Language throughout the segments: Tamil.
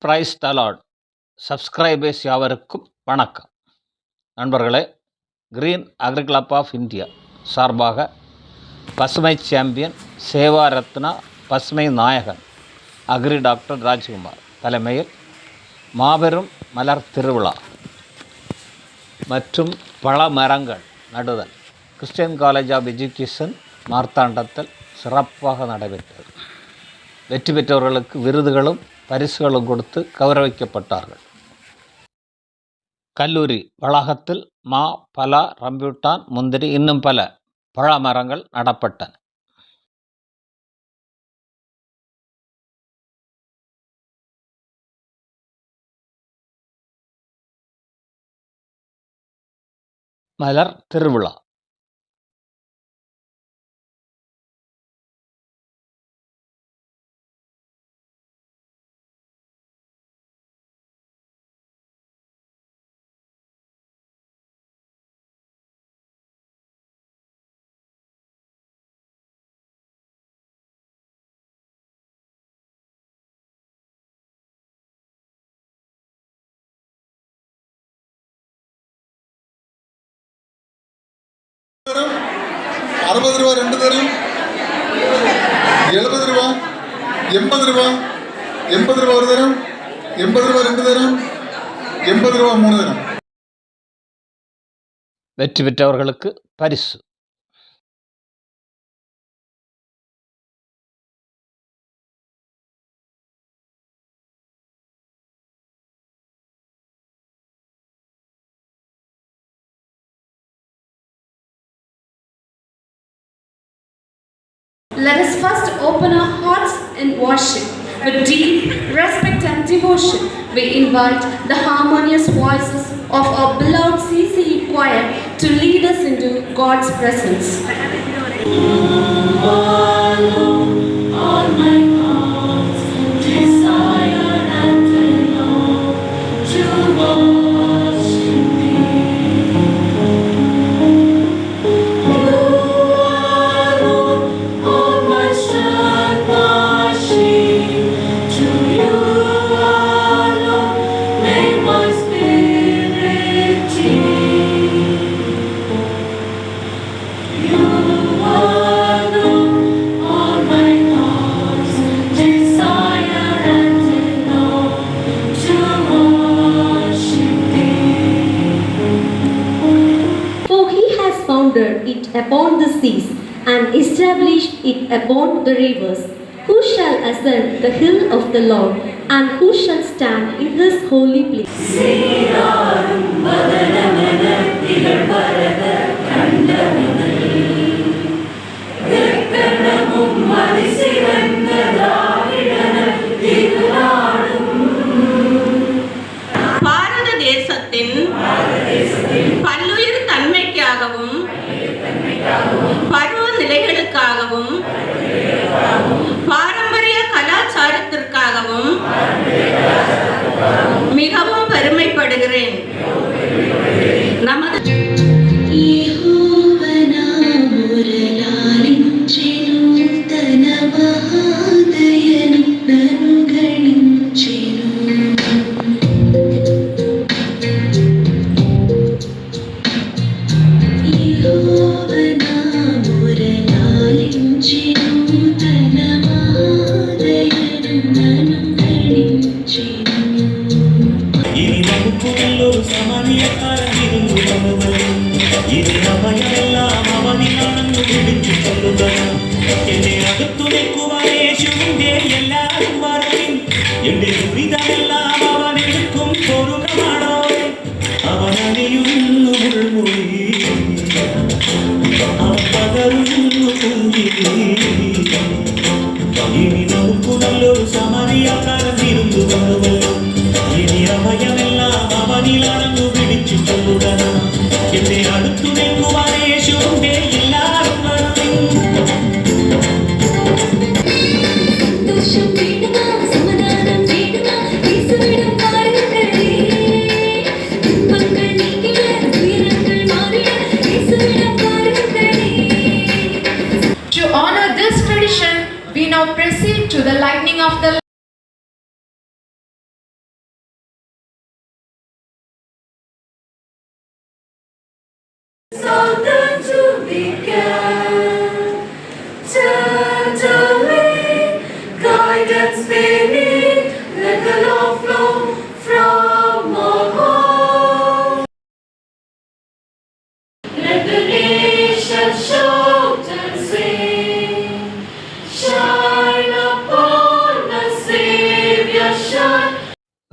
Praise the Lord. சப்ஸ்கிரைபர்ஸ் யாவருக்கும் வணக்கம். நண்பர்களே, green agri club of India சார்பாக பசுமை சாம்பியன், சேவா ரத்னா, பசுமை நாயகன் அக்ரி டாக்டர் ராஜ்குமார் தலைமையில் மாபெரும் மலர் திருவிழா மற்றும் பல மரங்கள் நடுதல் கிறிஸ்டியன் காலேஜ் ஆஃப் எஜுகேஷன் மார்த்தாண்டத்தில் சிறப்பாக நடைபெற்றது. வெற்றி பெற்றவர்களுக்கு விருதுகளும் பரிசுகளும் கொடுத்து கௌரவிக்கப்பட்டார்கள். கல்லூரி வளாகத்தில் மா, பலா, ரம்பூட்டான், முந்திரி இன்னும் பல பழ மரங்கள் நடப்பட்டன. மலர் திருவிழா ₹60 2 தரம், ₹70, ₹80, ₹80 ஒரு தரம், ₹80 2 தரம், ₹80 3 தரம். வெற்றி பெற்றவர்களுக்கு பரிசு. Let us first open our hearts in worship. With deep respect and devotion, we invite the harmonious voices of our beloved CCE choir to lead us into God's presence. All my heart's desire and long to worship Thee. It upon the seas and established it upon the rivers. Who shall ascend the hill of the Lord, and who shall stand in His holy place? பாரத தேசத்தின் பல்லுயிர் தன்மைக்காகவும் பருவ நிலைகளுக்காகவும் பாரம்பரிய கலாச்சாரத்திற்காகவும் மிகவும் பெருமைப்படுகிறேன். நமது சந்தோஷம் வேண்டுமா, சமாதானம் வேண்டுமா, இயேசுவிடம்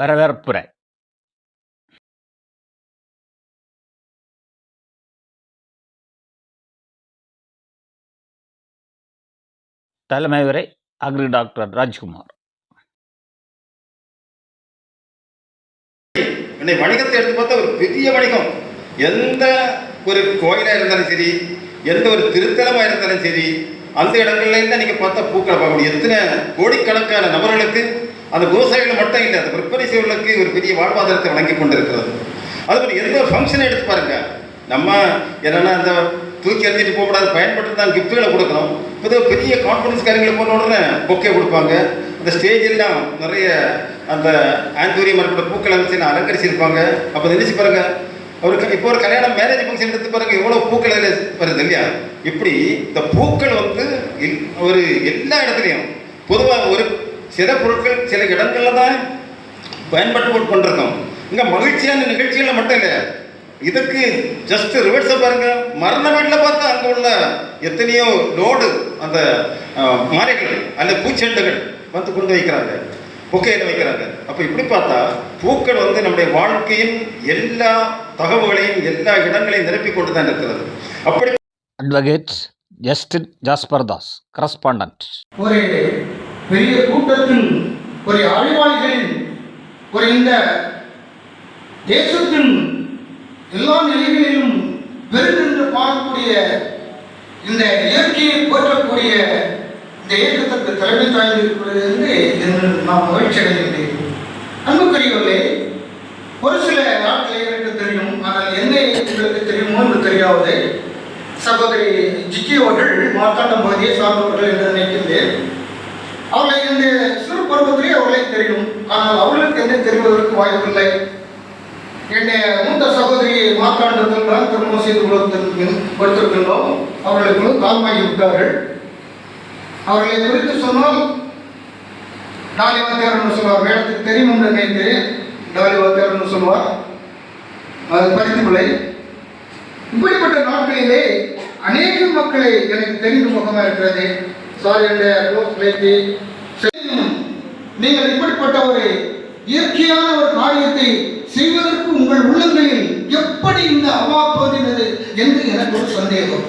வரவேற்புரை. தலைமை உரை அக்ரி டாக்டர் ராஜ்குமார். இன்னைக்கு வணிகத்தை எடுத்து பார்த்தா ஒரு பெரிய வணிகம். எந்த ஒரு கோயிலாக இருந்தாலும் சரி, எந்த ஒரு திருத்தலமாக இருந்தாலும் சரி, அந்த இடங்கள்ல இருந்தால் நீங்கள் பார்த்தா பூக்களை பார்க்க முடியும். எத்தனை கோடிக்கணக்கான நபர்களுக்கு, அந்த விவசாயிகள் மட்டும் இல்லை, அந்த விற்பனை செய்வர்களுக்கு ஒரு பெரிய வாழ்வாதாரத்தை வழங்கி கொண்டு இருக்கிறது. அதுபோல் எந்த ஒரு ஃபங்க்ஷனை எடுத்து பாருங்க. நம்ம என்னென்னா அந்த தூக்கி எறிஞ்சிட்டு போகக்கூடாது, பயன்பட்டு தான் கிஃப்ட்டுகளை கொடுக்கணும். இப்போ பெரிய கான்ஃபரன்ஸ் காரியங்களை போன உடனே பொக்கே கொடுப்பாங்க. அந்த ஸ்டேஜெல்லாம் நிறைய அந்த ஆந்தூரியம் இருக்கக்கூடிய பூக்களை வச்சு அலங்கரிச்சிருப்பாங்க. அப்போ நினைச்சு பாருங்க, அவருக்கு இப்போ ஒரு கல்யாணம் மேரேஜ் ஃபங்க்ஷன் எடுத்து பாருங்க, எவ்வளோ பூக்கள் வருது இல்லையா? இப்படி இந்த பூக்கள் வந்து ஒரு எல்லா இடத்துலையும் பொதுவாக ஒரு சில பொருட்கள் சில இடங்கள்ல தான் பயன்பட்டு கொண்டிருக்கோம். இங்கே மகிழ்ச்சியான நிகழ்ச்சிகளில் மட்டும் இல்லை, இதுக்கு ஜஸ்ட் ரிவர்ஸை பாருங்க. மரண வீட்டில் பார்த்தா அங்கே உள்ள எத்தனையோ லோடு அந்த மாலைகள் அல்லது பூச்செண்டுகள் வந்து கொண்டு வைக்கிறாங்க, பொக்கையில் வைக்கிறாங்க. அப்போ இப்படி பார்த்தா பூக்கள் வந்து நம்முடைய வாழ்க்கையின் எல்லா தகவல்களையும் எல்லா இடங்களையும் நிரப்பி கொண்டு தான் இருக்கிறது. அப்படி advocate Justin jasper Das, correspondent. ஒரு பெரிய கூட்டத்தில் ஒரு அறிவாளிகளின் ஒரு இந்த தேசத்தின் எல்லா நிலைகளிலும் பெருகென்று பார்க்கக்கூடிய இந்த இயற்கையை போற்றக்கூடிய இந்த இயக்கத்திற்கு தலைமை தாழ்ந்திருக்கிறது என்று நான் மகிழ்ச்சி அடைகின்றேன். அன்புக்குரியவர்களே, ஒரு சில நாட்களை எனக்கு தெரியும், ஆனால் என்ன உங்களுக்கு தெரியுமோ என்று தெரியாது. சகோதரி ஜிக்கி அவர்கள் மார்த்தாண்டம் பகுதியை சார்ந்தவர்கள் என்று நினைக்கின்றேன். அவர்களை இந்த சிறு பருவத்திலே அவர்களை தெரியும், ஆனால் அவர்களுக்கு என்ன தெரிவதற்கு வாய்ப்பில்லை. என்னுடைய மூத்த சகோதரி மார்த்தாண்டத்தில் தான் திருமணம் செய்து கொடுத்திருக்கின்றோம். அவர்களுக்கு காலமாகி விட்டார்கள். அவர்களை குறித்து சொன்னால் டாலிவாத்தியார்னு சொல்வார். வேடத்துக்கு தெரியும் என்று நினைக்கிறேன். டாலிவாத்தியார்னு சொல்வார், அது பரிந்துரை. இப்படிப்பட்ட நாட்களிலே அநேக மக்களை எனக்கு தெரிந்த முகமாக இருக்கிறது. நீங்கள் இப்படிப்பட்ட ஒரு இயற்கையான ஒரு காரியத்தை செய்வதற்கு உங்கள் உள்ளங்களில் எப்படி இந்த அவா தோன்றினது என்று எனக்கு ஒரு சந்தேகம்.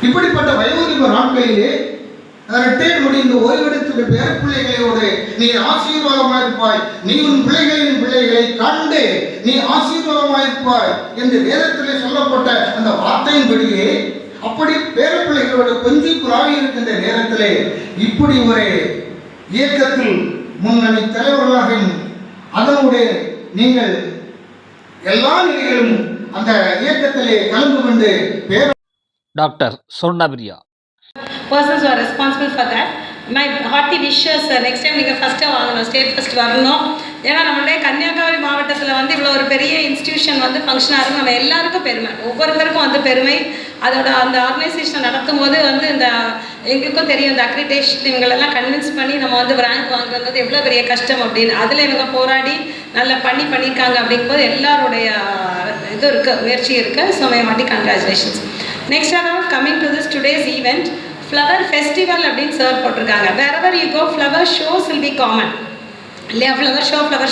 இப்படிப்பட்ட வயோதிப நாட்களிலே ரிட்டையர்ட் முடிந்த ஓய்வெடுத்த பேர பிள்ளைகளோடு நீ ஆசீர்வாதமாயிருப்பாய், நீ உன் பிள்ளைகளின் பிள்ளைகளை கண்டு நீ ஆசீர்வாதமாயிருப்பாய் என்று வேதத்திலே சொல்லப்பட்ட அந்த வார்த்தையின்படியே அப்படி பேர பிள்ளைகளோடு கொஞ்சி குறாவி இருக்கின்ற நேரத்திலே இப்படி ஒரு இயக்கத்தில் முன்னணி தலைவர்களாக அதனுடைய நீங்கள் எல்லா நிலைகளிலும் அந்த இயக்கத்திலே கலந்து கொண்டு doctor சொர்ணபிரியா. Persons who are responsible for that, my hearty wishes. Next time நீங்கள் ஃபஸ்ட்டாக வாங்கணும், ஸ்டேட் ஃபஸ்ட் வரணும். ஏன்னா நம்மளுடைய கன்னியாகுமரி மாவட்டத்தில் வந்து இவ்வளோ ஒரு பெரிய இன்ஸ்டியூஷன் வந்து ஃபங்க்ஷனாக இருக்கும். நம்ம எல்லாருக்கும் பெருமை, ஒவ்வொருத்தருக்கும் வந்து பெருமை. அதோட அந்த ஆர்கனைசேஷனை நடத்தும் போது வந்து இந்த எங்களுக்கும் தெரியும், இந்த அக்ரிடேஷன் இவங்களெல்லாம் கன்வின்ஸ் பண்ணி நம்ம வந்து ரேங்க் வாங்குறது எவ்வளோ பெரிய கஷ்டம் அப்படின்னு. அதில் இவங்க போராடி நல்லா பண்ணியிருக்காங்க. அப்படிங்கும்போது எல்லாருடைய இது இருக்குது, முயற்சி இருக்குது. So my hearty congratulations. Next of coming to this today's event, flower festival அப்படின்னு சார் போட்டிருக்காங்க. Wherever you go flower shows will be common இல்லையா? ஃப்ளவர்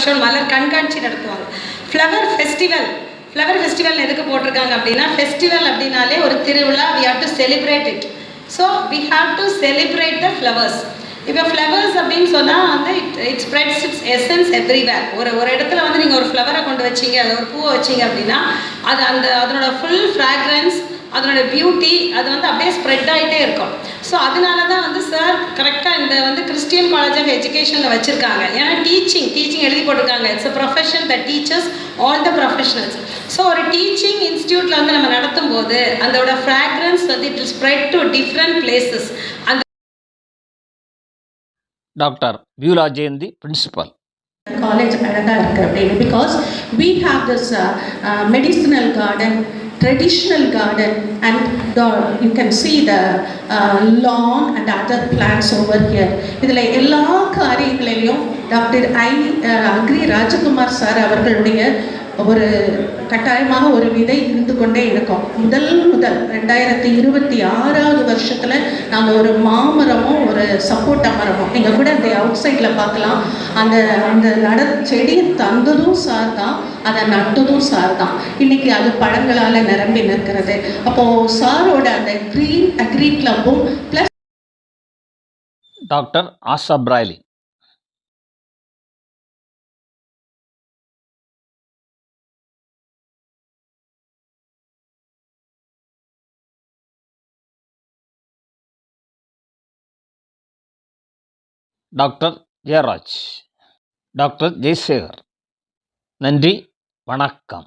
ஷோ மலர் கண்காட்சி நடத்துவாங்க. ஃப்ளவர் ஃபெஸ்டிவல் எதுக்கு போட்டிருக்காங்க அப்படின்னா, ஃபெஸ்டிவல் அப்படின்னாலே ஒரு திருவிழா, we have to celebrate it. So we have to celebrate the flowers. இப்போ ஃப்ளவர்ஸ் அப்படின்னு சொன்னால் வந்து it spreads it's essence everywhere. ஒரு இடத்துல வந்து நீங்கள் ஒரு ஃப்ளவரை கொண்டு வச்சிங்க, அது ஒரு பூவை வச்சிங்க அப்படின்னா அது அதனோட ஃபுல் ஃப்ராக்ரன்ஸ், அதனோட பியூட்டி அது வந்து அப்படியே ஸ்ப்ரெட் ஆகிட்டே இருக்கும். ஸோ அதனால தான் வந்து சார் கரெக்டாக இந்த வந்து கிறிஸ்டியன் காலேஜ் ஆஃப் எஜுகேஷனில் வச்சுருக்காங்க. ஏன்னா டீச்சிங் எழுதி போட்டிருக்காங்க. It's a profession the teachers all the professionals. So ஒரு டீச்சிங் இன்ஸ்டியூட்டில் வந்து நம்ம நடத்தும் போது அதோட ஃப்ராக்ரன்ஸ் வந்து it will spread to different places. அந்த doctor Beula Jayanthi, principal. College அழகாக இருக்குது அப்படின்னு, because we have this medicinal garden, traditional garden, and you can see the lawn and other plants over here. இதில் எல்லா காரியங்களிலையும் டாக்டர் அக்ரி ராஜகுமார் சார் அவர்களுடைய ஒரு கட்டாயமாக ஒரு விதை இருந்து கொண்டே இருக்கும். முதல் 2026வது வருஷத்தில் நாங்கள் ஒரு மாமரமும் ஒரு சப்போட்டா மரமும் நீங்கள் கூட அந்த அவுட் சைடில் பார்க்கலாம். அந்த அந்த செடியை தந்ததும் சார் தான், அதை நட்டதும் சார் தான். இன்னைக்கு அது பழங்களால் நிரம்பி நிற்கிறது. அப்போது சாரோட அந்த க்ரீன் அக்ரி கிளப்பும் plus doctor Asha Braily. Doctor Jayaraj. Doctor Jeyasekar. நன்றி, வணக்கம்.